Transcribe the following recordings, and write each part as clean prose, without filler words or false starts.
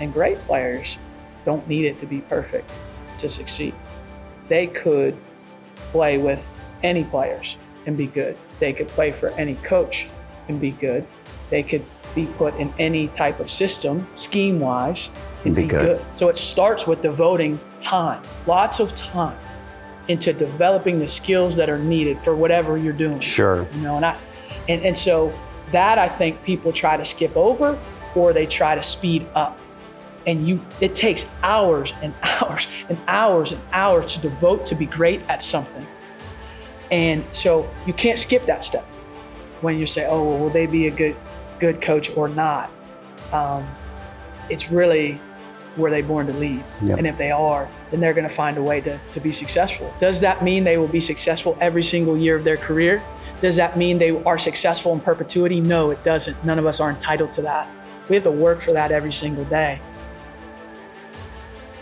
And great players don't need it to be perfect to succeed. They could play with any players and be good. They could play for any coach and be good. They could be put in any type of system, scheme-wise, and be good. So it starts with devoting time, lots of time, into developing the skills that are needed for whatever you're doing. Sure. You know, and so that I think people try to skip over, or they try to speed up. And it takes hours and hours and hours and hours to devote to be great at something. And so you can't skip that step when you say, oh, well, will they be a good coach or not? It's really, were they born to lead? Yep. And if they are, then they're going to find a way to be successful. Does that mean they will be successful every single year of their career? Does that mean they are successful in perpetuity? No, it doesn't. None of us are entitled to that. We have to work for that every single day.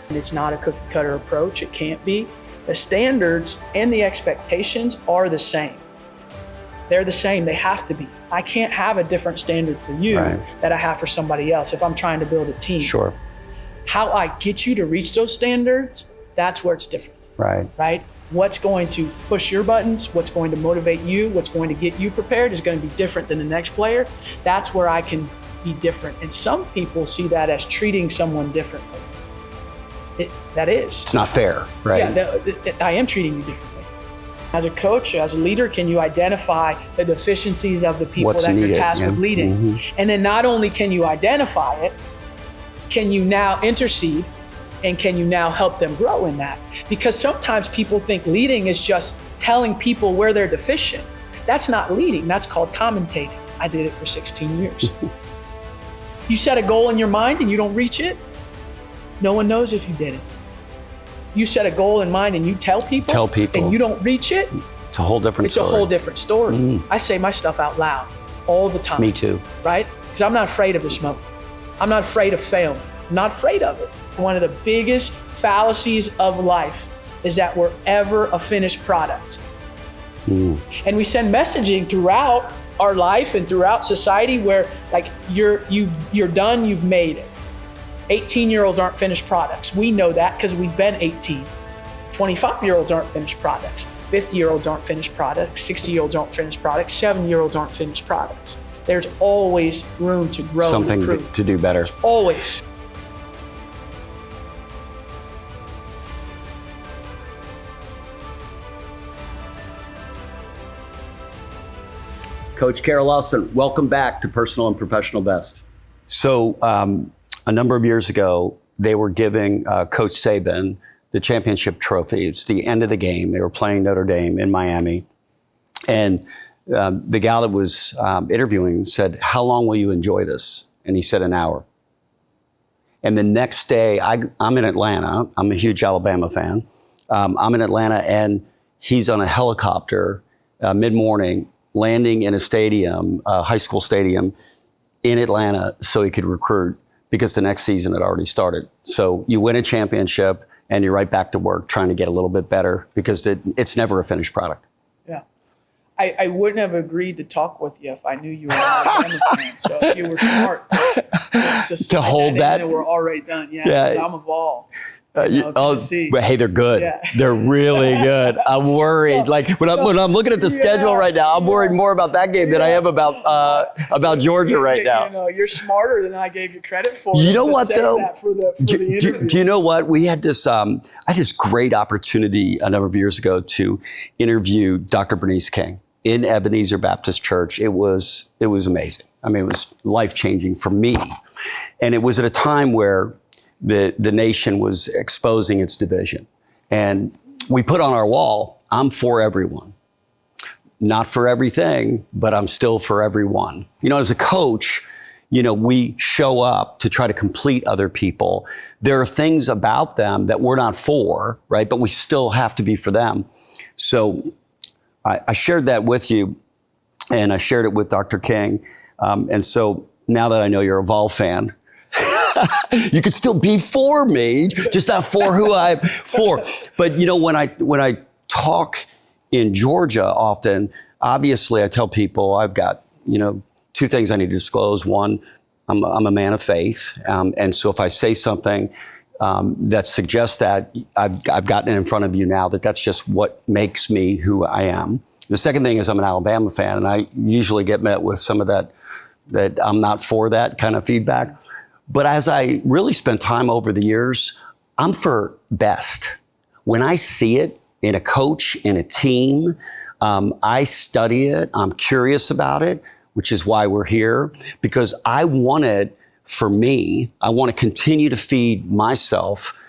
And it's not a cookie cutter approach. It can't be. The standards and the expectations are the same. They're the same. They have to be. I can't have a different standard for you that I have for somebody else if I'm trying to build a team. Sure. How I get you to reach those standards, that's where it's different. Right? What's going to push your buttons, what's going to motivate you, what's going to get you prepared is going to be different than the next player. That's where I can be different. And some people see that as treating someone differently. That is. It's not fair, right? Yeah, I am treating you differently. As a coach, as a leader, can you identify the deficiencies of the people that you're tasked with leading? Mm-hmm. And then not only can you identify it, can you now intercede, and can you now help them grow in that? Because sometimes people think leading is just telling people where they're deficient. That's not leading, that's called commentating. I did it for 16 years. You set a goal in your mind and you don't reach it, no one knows if you did it. You set a goal in mind and you tell people, and you don't reach it, it's a whole different story. It's a whole different story. I say my stuff out loud all the time. Me too. Right? Because I'm not afraid of the smoke. I'm not afraid of failing. I'm not afraid of it. One of the biggest fallacies of life is that we're ever a finished product. And we send messaging throughout our life and throughout society where like you're done, you've made it. 18-year-olds aren't finished products. We know that because we've been 18. 25-year-olds aren't finished products. 50-year-olds aren't finished products. 60-year-olds aren't finished products. 7-year-olds aren't finished products. There's always room to grow. Something and improve. to do better. Always. Coach Carol Lawson, welcome back to Personal and Professional Best. So a number of years ago, they were giving Coach Saban the championship trophy. It's the end of the game. They were playing Notre Dame in Miami. And the gal that was interviewing said, how long will you enjoy this? And he said, an hour. And the next day, I'm in Atlanta. I'm a huge Alabama fan. I'm in Atlanta, and he's on a helicopter mid-morning, landing in a stadium, a high school stadium in Atlanta so he could recruit because the next season had already started. So you win a championship and you're right back to work trying to get a little bit better because it's never a finished product. Yeah. I wouldn't have agreed to talk with you if I knew you were an Alabama fan. So if you were smart to hold that. We're already done. Yeah. I'm a Vol. But hey, they're good. Yeah. They're really good. I'm worried. When I'm looking at the schedule right now, I'm worried more about that game than I am about Georgia right now. You know, you're smarter than I gave you credit for. You know what though? Do you know what? We had this. I had this great opportunity a number of years ago to interview Dr. Bernice King in Ebenezer Baptist Church. It was amazing. I mean, it was life-changing for me, and it was at a time where the nation was exposing its division. And we put on our wall, I'm for everyone. Not for everything, but I'm still for everyone. You know, as a coach, you know, we show up to try to complete other people. There are things about them that we're not for, right? But we still have to be for them. So I shared that with you, and I shared it with Dr. King. And so now that I know you're a Vol fan, you could still be for me, just not for who I'm for. But you know, when I talk in Georgia often, obviously I tell people I've got, you know, two things I need to disclose. One, I'm a man of faith. And so if I say something that suggests that, I've gotten it in front of you now, that's just what makes me who I am. The second thing is I'm an Alabama fan, and I usually get met with some of that I'm not for that kind of feedback. But as I really spent time over the years, I'm for best. When I see it in a coach, in a team, I study it, I'm curious about it, which is why we're here, because I want it for me. I want to continue to feed myself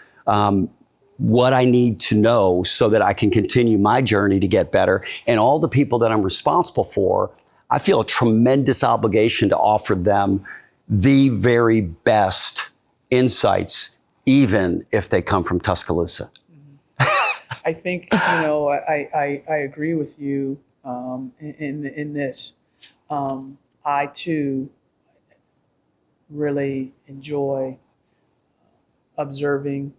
what I need to know so that I can continue my journey to get better. And all the people that I'm responsible for, I feel a tremendous obligation to offer them the very best insights, even if they come from Tuscaloosa. I think, I agree with you in this. I too really enjoy observing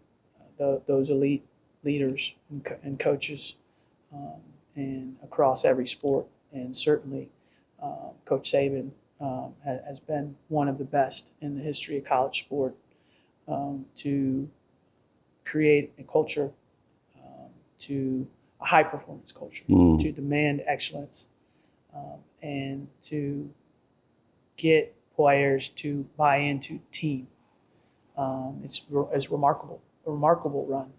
those elite leaders and coaches and across every sport. And certainly Coach Saban has been one of the best in the history of college sport to create a culture, to a high performance culture, to demand excellence, and to get players to buy into team. It's remarkable, a remarkable run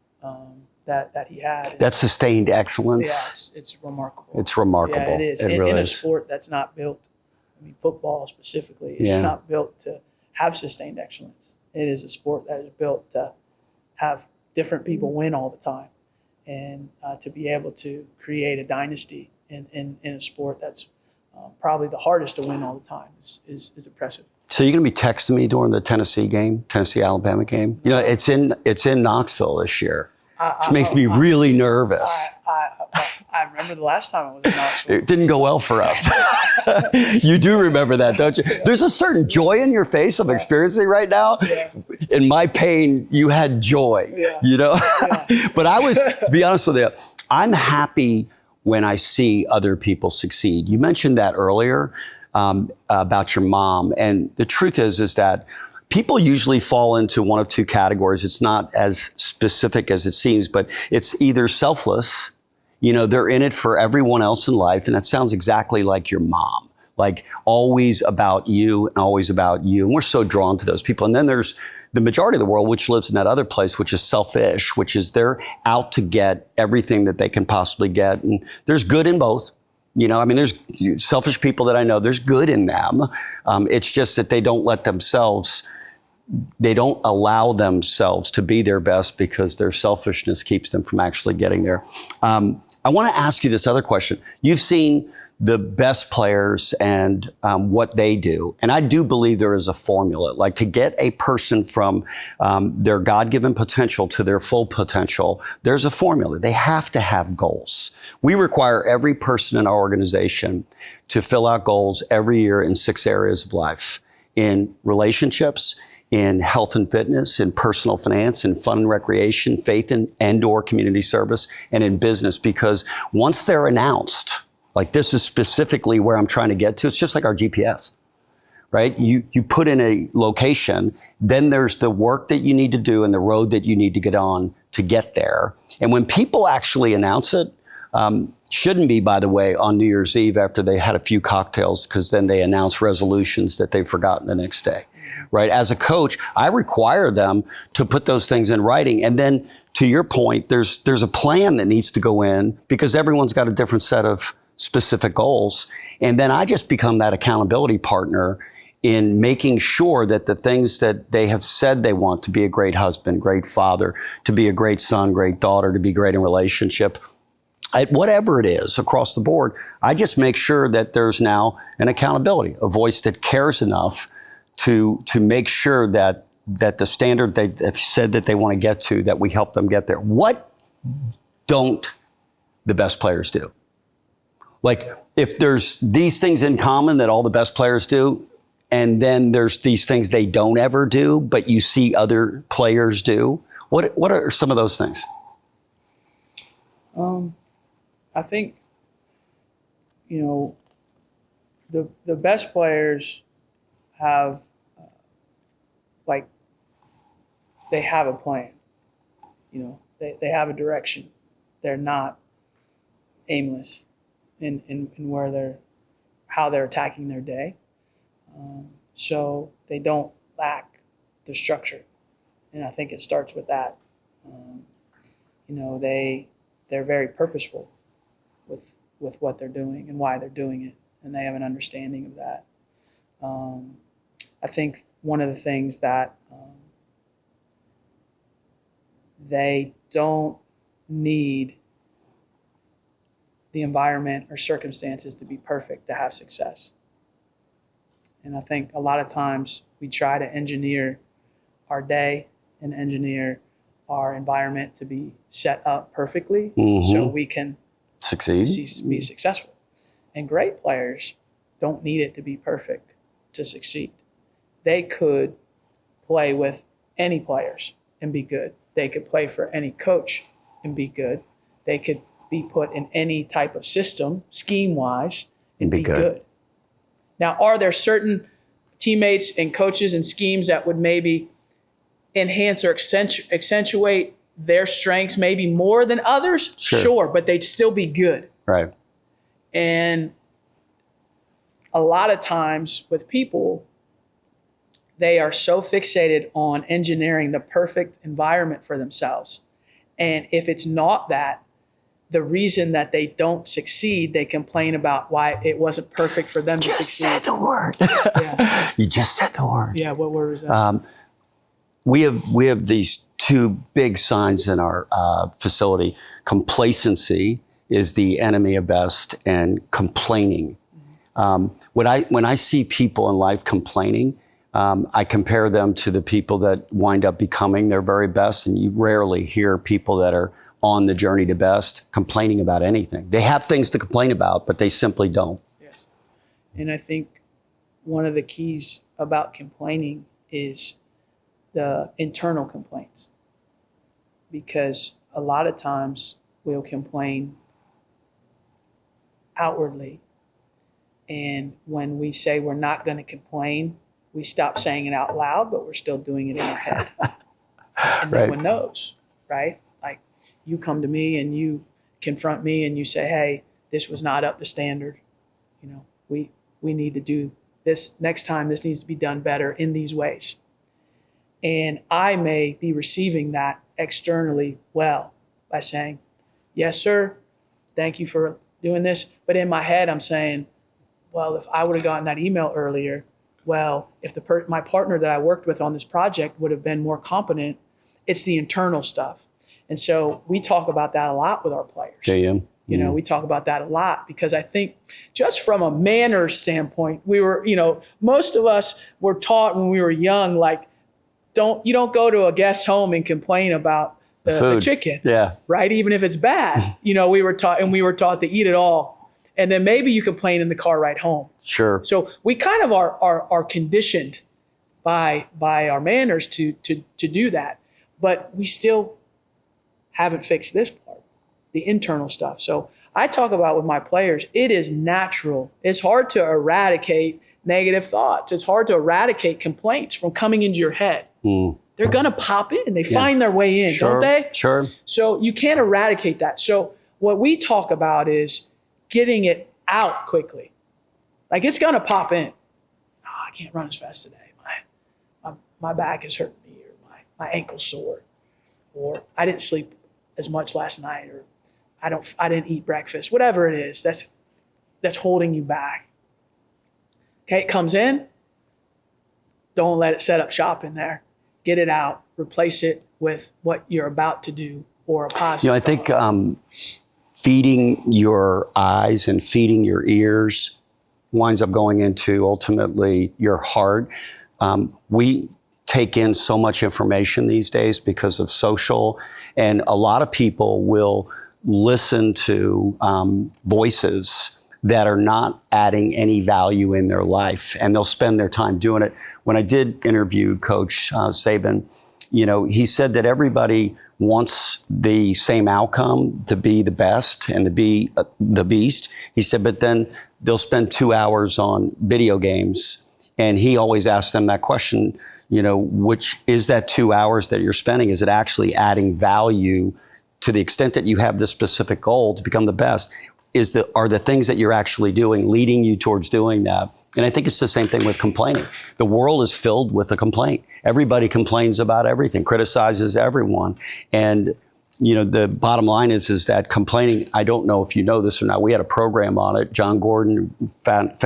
that he had. That sustained excellence. Yeah, it's remarkable. It's remarkable. Yeah, it is. It really in a is. sport that's not built, football specifically, it's not built to have sustained excellence. It is a sport that is built to have different people win all the time. And to be able to create a dynasty in a sport that's probably the hardest to win all the time is impressive. So you're going to be texting me during the Tennessee-Alabama game? It's in Knoxville this year, which makes me really nervous. I remember the last time I was in Knoxville. It didn't go well for us. You do remember that, don't you? There's a certain joy in your face I'm experiencing right now. Yeah. In my pain, you had joy, Yeah. But I was, to be honest with you, I'm happy when I see other people succeed. You mentioned that earlier about your mom. And the truth is that people usually fall into one of two categories. It's not as specific as it seems, but it's either selfless. They're in it for everyone else in life. And that sounds exactly like your mom, like always about you and always about you. And we're so drawn to those people. And then there's the majority of the world, which lives in that other place, which is selfish, which is they're out to get everything that they can possibly get. And there's good in both. There's selfish people that I know, there's good in them. It's just that they don't allow themselves to be their best because their selfishness keeps them from actually getting there. I want to ask you this other question. You've seen the best players and what they do. And I do believe there is a formula, like to get a person from their God-given potential to their full potential, there's a formula. They have to have goals. We require every person in our organization to fill out goals every year in 6 areas of life: in relationships, in health and fitness, in personal finance, in fun and recreation, faith and/or community service, and in business. Because once they're announced, like this is specifically where I'm trying to get to, it's just like our GPS, right? You put in a location, then there's the work that you need to do and the road that you need to get on to get there. And when people actually announce it, shouldn't be, by the way, on New Year's Eve after they had a few cocktails, because then they announce resolutions that they've forgotten the next day. Right? As a coach, I require them to put those things in writing. And then to your point, there's a plan that needs to go in because everyone's got a different set of specific goals. And then I just become that accountability partner in making sure that the things that they have said they want, to be a great husband, great father, to be a great son, great daughter, to be great in relationship, whatever it is across the board, I just make sure that there's now an accountability, a voice that cares enough to make sure that the standard they have said that they want to get to, that we help them get there. What don't the best players do? Like, if there's these things in common that all the best players do, and then there's these things they don't ever do, but you see other players do, what are some of those things? I think, the best players have like they have a plan. They have a direction. They're not aimless in where how they're attacking their day. So they don't lack the structure. And I think it starts with that. They're very purposeful with what they're doing and why they're doing it. And they have an understanding of that. I think one of the things that they don't need the environment or circumstances to be perfect to have success. And I think a lot of times we try to engineer our day and engineer our environment to be set up perfectly so we can be successful. And great players don't need it to be perfect to succeed. They could play with any players and be good. They could play for any coach and be good. They could be put in any type of system, scheme-wise, and be good. Now, are there certain teammates and coaches and schemes that would maybe enhance or accentuate their strengths maybe more than others? Sure, but they'd still be good. Right. And a lot of times with people, they are so fixated on engineering the perfect environment for themselves. And if it's not that, the reason that they don't succeed, they complain about why it wasn't perfect for them to succeed. You just said the word. Yeah. You just said the word. Yeah, what word was that? We have these two big signs in our facility. Complacency is the enemy of best, and complaining. When I see people in life complaining, I compare them to the people that wind up becoming their very best, and you rarely hear people that are on the journey to best complaining about anything. They have things to complain about, but they simply don't. Yes. And I think one of the keys about complaining is the internal complaints. Because a lot of times we'll complain outwardly. And when we say we're not going to complain, we stop saying it out loud, but we're still doing it in our head. And no one knows, right? Like you come to me and you confront me and you say, hey, this was not up to standard. We need to do this next time. This needs to be done better in these ways. And I may be receiving that externally well by saying, yes, sir, thank you for doing this. But in my head, I'm saying, well, if I would have gotten that email earlier, well, if my partner that I worked with on this project would have been more competent, it's the internal stuff. And so we talk about that a lot with our players. JM. We talk about that a lot because I think just from a manners standpoint, we were, most of us were taught when we were young, like, you don't go to a guest home and complain about the chicken, right? Even if it's bad, we were taught to eat it all. And then maybe you complain in the car ride home. Sure. So we kind of are conditioned by our manners to do that, but we still haven't fixed this part, the internal stuff. So I talk about with my players, it is natural. It's hard to eradicate negative thoughts. It's hard to eradicate complaints from coming into your head. They're going to pop in. They find their way in, don't they? Sure. So you can't eradicate that. So what we talk about is getting it out quickly. Like it's going to pop in. Oh, I can't run as fast today. My back is hurting me, or my ankle's sore, or I didn't sleep as much last night, or I didn't eat breakfast. Whatever it is, that's holding you back. Okay, it comes in. Don't let it set up shop in there. Get it out. Replace it with what you're about to do or a positive. I think feeding your eyes and feeding your ears winds up going into ultimately your heart. We take in so much information these days because of social, and a lot of people will listen to voices that are not adding any value in their life, and they'll spend their time doing it. When I did interview Coach Saban, he said that everybody wants the same outcome, to be the best and to be the beast. He said, but then they'll spend 2 hours on video games And he always asked them that question, which is that 2 hours that you're spending, is it actually adding value to the extent that you have this specific goal to become the best? Are the things that you're actually doing leading you towards doing that? And I think it's the same thing with complaining. The world is filled with a complaint. Everybody complains about everything, criticizes everyone. And the bottom line is that complaining, I don't know if you know this or not, we had a program on it. John Gordon,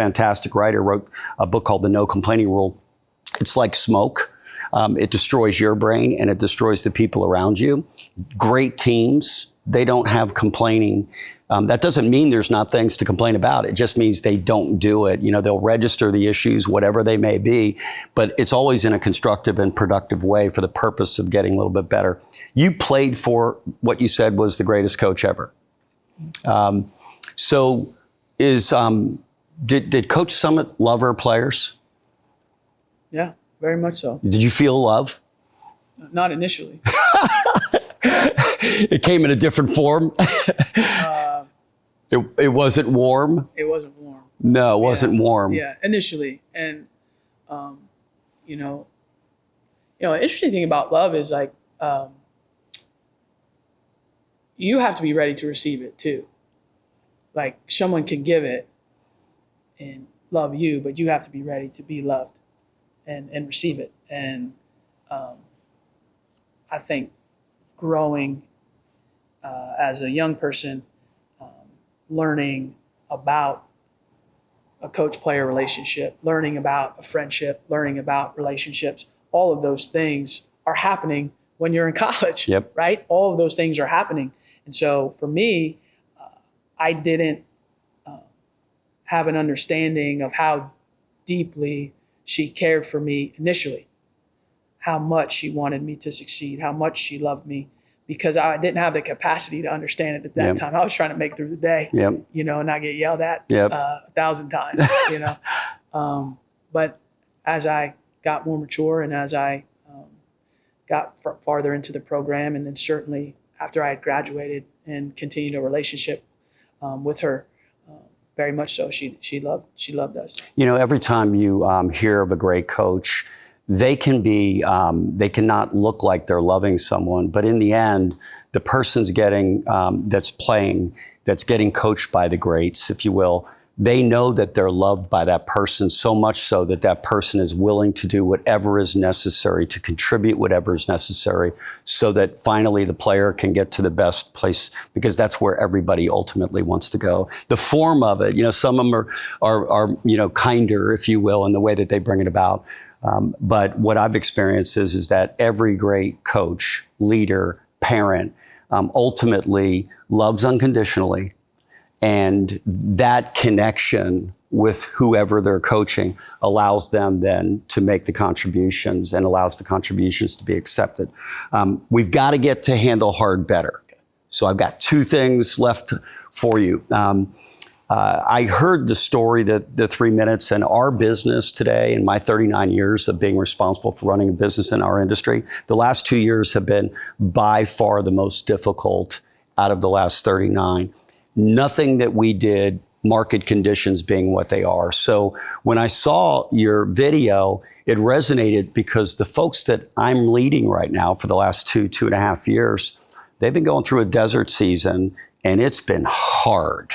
fantastic writer, wrote a book called The No Complaining Rule. It's like smoke. It destroys your brain and it destroys the people around you. Great teams, they don't have complaining. That doesn't mean there's not things to complain about. It just means they don't do it. They'll register the issues, whatever they may be, but it's always in a constructive and productive way for the purpose of getting a little bit better. You played for what you said was the greatest coach ever. Did Coach Summit love her players? Yeah, very much so. Did you feel love? Not initially. It came in a different form. It wasn't warm. It wasn't warm. No, it wasn't warm. Yeah, initially, and the interesting thing about love is like you have to be ready to receive it too. Like someone can give it and love you, but you have to be ready to be loved and receive it. And I think growing as a young person, learning about a coach-player relationship, learning about a friendship, learning about relationships, all of those things are happening when you're in college, yep. Right? All of those things are happening. And so for me, I didn't have an understanding of how deeply she cared for me initially, how much she wanted me to succeed, how much she loved me, because I didn't have the capacity to understand it at that yep. time. I was trying to make it through the day, yep. And not get yelled at yep. 1,000 times, But as I got more mature and as I got farther into the program, and then certainly after I had graduated and continued a relationship with her, very much so, she loved us. Every time you hear of a great coach, they cannot look like they're loving someone, but in the end, the person's that's getting coached by the greats, if you will, they know that they're loved by that person, so much so that that person is willing to do whatever is necessary, to contribute whatever is necessary, so that finally the player can get to the best place, because that's where everybody ultimately wants to go. The form of it, some of them are kinder, if you will, in the way that they bring it about. But what I've experienced is that every great coach, leader, parent, ultimately loves unconditionally. And that connection with whoever they're coaching allows them then to make the contributions and allows the contributions to be accepted. We've got to get to handle hard better. So I've got 2 things left for you. I heard the story that the 3 minutes in our business today, in my 39 years of being responsible for running a business in our industry, the last 2 years have been by far the most difficult out of the last 39. Nothing that we did, market conditions being what they are. So when I saw your video, it resonated because the folks that I'm leading right now for the last 2.5 years, they've been going through a desert season and it's been hard.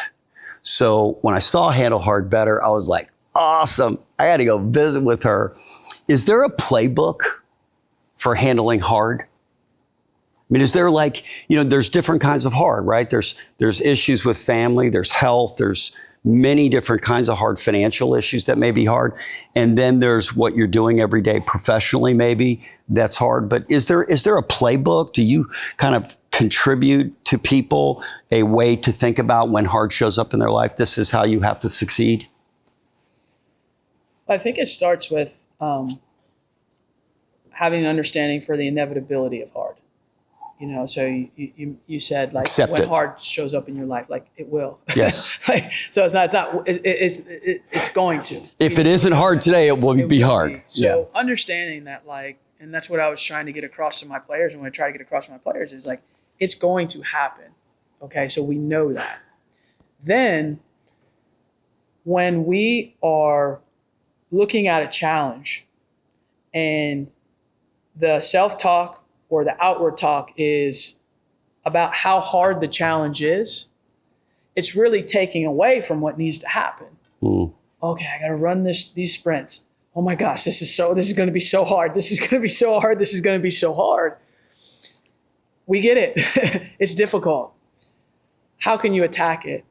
So when I saw Handle Hard Better, I was like, awesome. I got to go visit with her. Is there a playbook for handling hard? I mean, is there there's different kinds of hard, right? There's issues with family, there's health, there's many different kinds of hard financial issues that may be hard. And then there's what you're doing every day professionally, maybe that's hard. But is there a playbook? Do you kind of contribute to people a way to think about when hard shows up in their life? This is how you have to succeed? I think it starts with having an understanding for the inevitability of hard. So you said Accept when it. hard shows up in your life, it will. Yes. So it's going to. If it isn't hard today, it will be hard. So understanding that, and that's what I was trying to get across to my players, and what I try to get across to my players is it's going to happen. Okay, so we know that. Then when we are looking at a challenge and the self-talk or the outward talk is about how hard the challenge is, it's really taking away from what needs to happen. Okay, I got to run these sprints. Oh my gosh, this is going to be so hard. This is going to be so hard. This is going to be so hard. We get it. It's difficult. How can you attack it?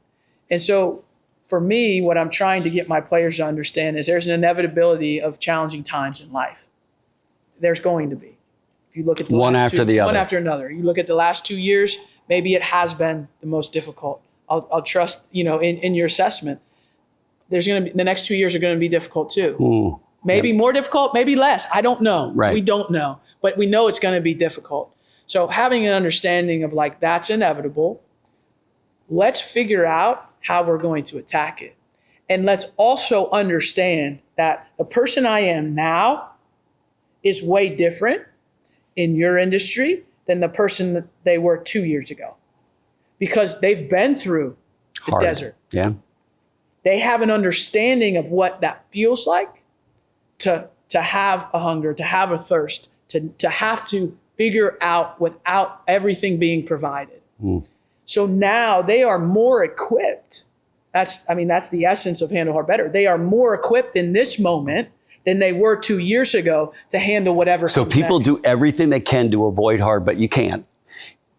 And so for me, what I'm trying to get my players to understand is there's an inevitability of challenging times in life. There's going to be. If you look at one after another. You look at the last 2 years, maybe it has been the most difficult. I'll trust, in your assessment. There's going to be the next 2 years are going to be difficult too. Maybe more difficult, maybe less. I don't know. Right. We don't know, but we know it's going to be difficult. So having an understanding of that's inevitable. Let's figure out how we're going to attack it. And let's also understand that the person I am now is way different in your industry than the person that they were 2 years ago, because they've been through the desert. Yeah. They have an understanding of what that feels like to have a hunger, to have a thirst, to have to figure out without everything being provided. So now they are more equipped. That's the essence of Handle Hard Better. They are more equipped in this moment than they were 2 years ago to handle whatever. So people do everything they can to avoid hard, but you can't.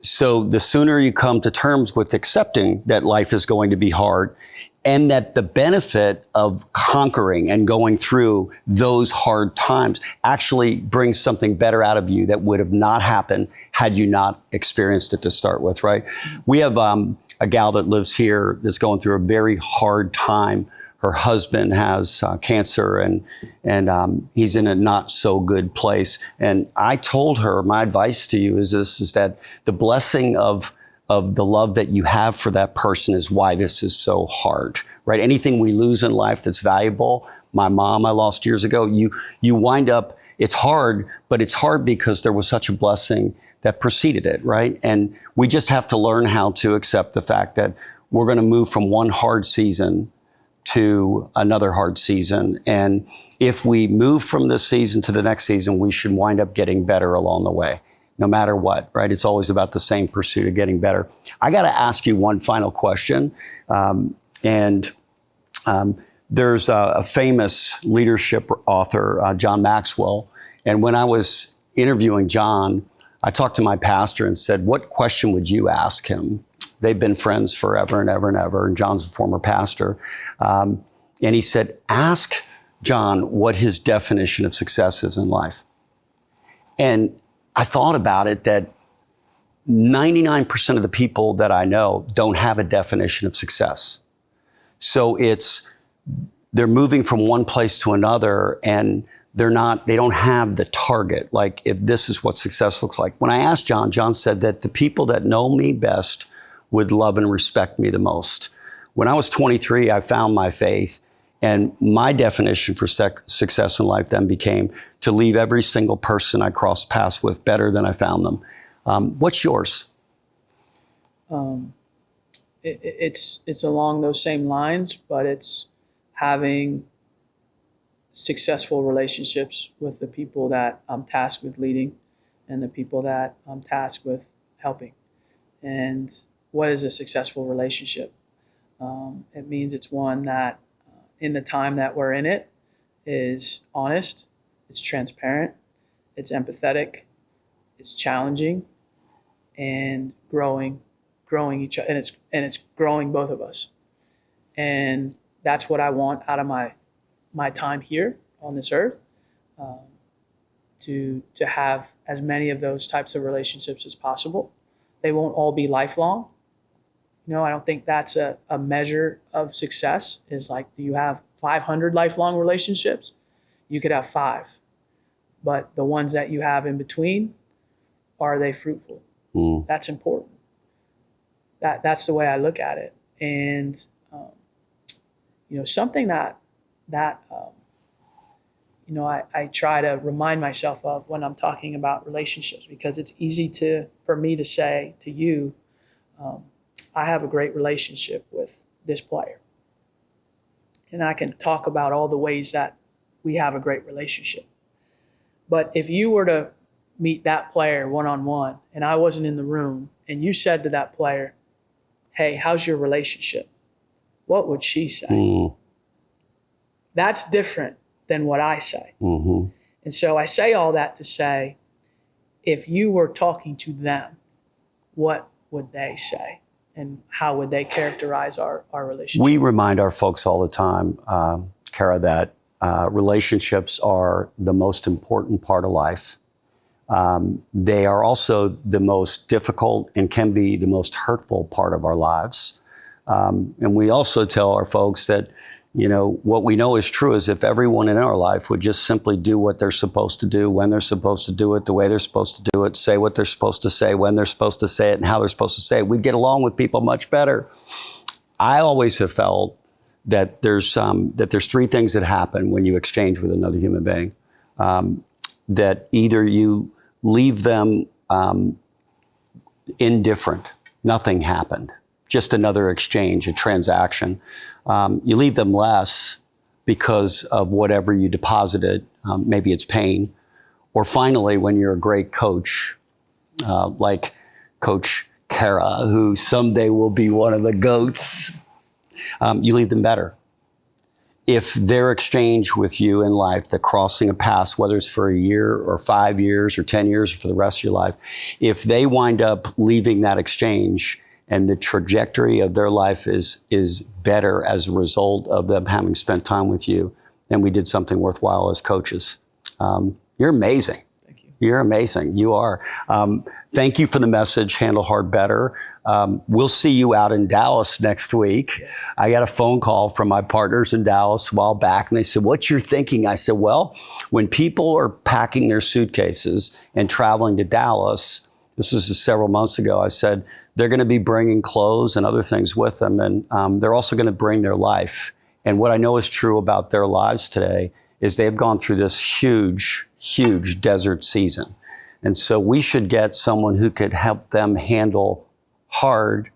So the sooner you come to terms with accepting that life is going to be hard, and that the benefit of conquering and going through those hard times actually brings something better out of you that would have not happened had you not experienced it to start with, right? We have a gal that lives here that's going through a very hard time. Her husband has cancer and he's in a not so good place. And I told her, my advice to you is that the blessing of the love that you have for that person is why this is so hard, right? Anything we lose in life that's valuable, my mom I lost years ago, you wind up, it's hard, but it's hard because there was such a blessing that preceded it, right? And we just have to learn how to accept the fact that we're going to move from one hard season to another hard season. And if we move from this season to the next season, we should wind up getting better along the way. No matter what, right? It's always about the same pursuit of getting better. I got to ask you one final question. There's a famous leadership author, John Maxwell. And when I was interviewing John, I talked to my pastor and said, what question would you ask him? They've been friends forever and ever and ever. And John's a former pastor. And he said, ask John what his definition of success is in life. And I thought about it that 99% of the people that I know don't have a definition of success. So they're moving from one place to another and they don't have the target. Like if this is what success looks like. When I asked John, John said that the people that know me best would love and respect me the most. When I was 23, I found my faith. And my definition for success in life then became to leave every single person I crossed paths with better than I found them. What's yours? It's along those same lines, but it's having successful relationships with the people that I'm tasked with leading and the people that I'm tasked with helping. And what is a successful relationship? It means it's one that in the time that we're in it is honest, it's transparent, it's empathetic, it's challenging, and growing each other, and it's growing both of us. And that's what I want out of my time here on this earth, to have as many of those types of relationships as possible. They won't all be lifelong. I don't think that's a measure of success, is like, do you have 500 lifelong relationships? You could have 5. But the ones that you have in between, are they fruitful? That's important. That's the way I look at it. And, something that I try to remind myself of when I'm talking about relationships, because it's easy for me to say to you, I have a great relationship with this player. And I can talk about all the ways that we have a great relationship. But if you were to meet that player one-on-one and I wasn't in the room and you said to that player, hey, how's your relationship? What would she say? That's different than what I say. And so I say all that to say, if you were talking to them, what would they say? And how would they characterize our relationship? We remind our folks all the time, Kara, that relationships are the most important part of life. They are also the most difficult and can be the most hurtful part of our lives. And we also tell our folks that, what we know is true is if everyone in our life would just simply do what they're supposed to do, when they're supposed to do it, the way they're supposed to do it, say what they're supposed to say, when they're supposed to say it, and how they're supposed to say it, we'd get along with people much better. I always have felt that there's three things that happen when you exchange with another human being. That either you leave them indifferent, nothing happened, just another exchange, a transaction. You leave them less because of whatever you deposited, maybe it's pain. Or finally, when you're a great coach, like Coach Kara, who someday will be one of the GOATs, you leave them better. If their exchange with you in life, the crossing of paths, whether it's for a year or 5 years or 10 years or for the rest of your life, if they wind up leaving that exchange and the trajectory of their life is better as a result of them having spent time with you, then we did something worthwhile as coaches. You're amazing. Thank you. You're amazing. You are. Thank you for the message, Handle Hard Better. We'll see you out in Dallas next week. Yeah. I got a phone call from my partners in Dallas a while back, and they said, what's your thinking? I said, well, when people are packing their suitcases and traveling to Dallas, this was several months ago, I said, they're going to be bringing clothes and other things with them, and they're also going to bring their life. And what I know is true about their lives today is they've gone through this huge, huge desert season. And so we should get someone who could help them handle hard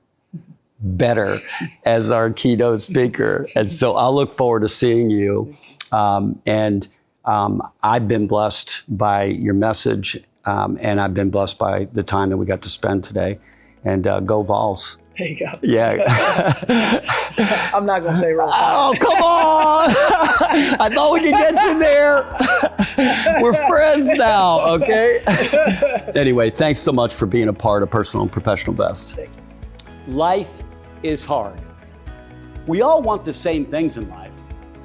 better as our keynote speaker. And so I'll look forward to seeing you. And I've been blessed by your message, and I've been blessed by the time that we got to spend today. And go Vols. There you go. Yeah. I'm not going to say roll. Oh, come on. I thought we could get you there. We're friends now, okay? Anyway, thanks so much for being a part of Personal and Professional Best. Thank you. Life is hard. We all want the same things in life,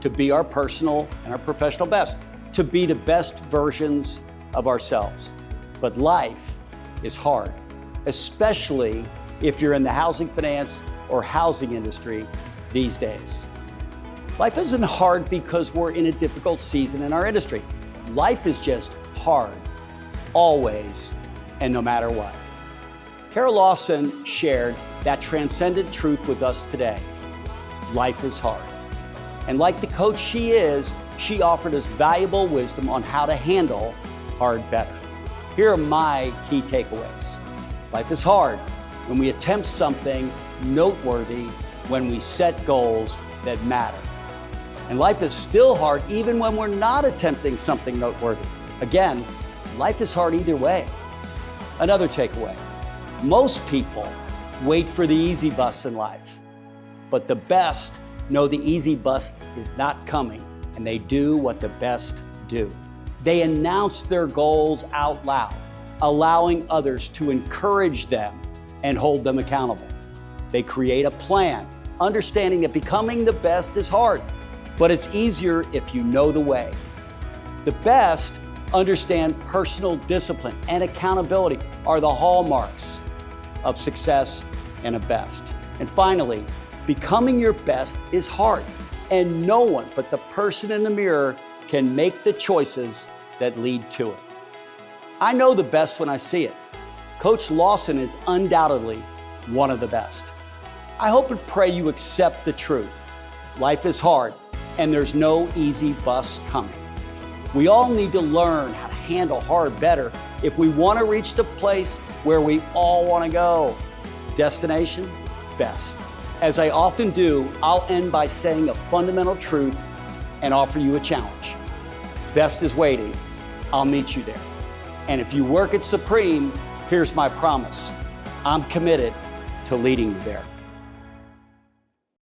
to be our personal and our professional best, to be the best versions of ourselves. But life is hard, especially if you're in the housing finance or housing industry these days. Life isn't hard because we're in a difficult season in our industry. Life is just hard, always, and no matter what. Kara Lawson shared that transcendent truth with us today. Life is hard. And like the coach she is, she offered us valuable wisdom on how to handle hard better. Here are my key takeaways. Life is hard when we attempt something noteworthy, when we set goals that matter. And life is still hard even when we're not attempting something noteworthy. Again, life is hard either way. Another takeaway, most people wait for the easy bus in life, but the best know the easy bus is not coming, and they do what the best do. They announce their goals out loud, allowing others to encourage them and hold them accountable. They create a plan, understanding that becoming the best is hard, but it's easier if you know the way. The best understand personal discipline and accountability are the hallmarks of success and a best. And finally, becoming your best is hard, and no one but the person in the mirror can make the choices that lead to it. I know the best when I see it. Coach Lawson is undoubtedly one of the best. I hope and pray you accept the truth. Life is hard, and there's no easy bus coming. We all need to learn how to handle hard better if we want to reach the place where we all want to go. Destination, best. As I often do, I'll end by saying a fundamental truth and offer you a challenge. Best is waiting. I'll meet you there. And if you work at Supreme, here's my promise. I'm committed to leading you there.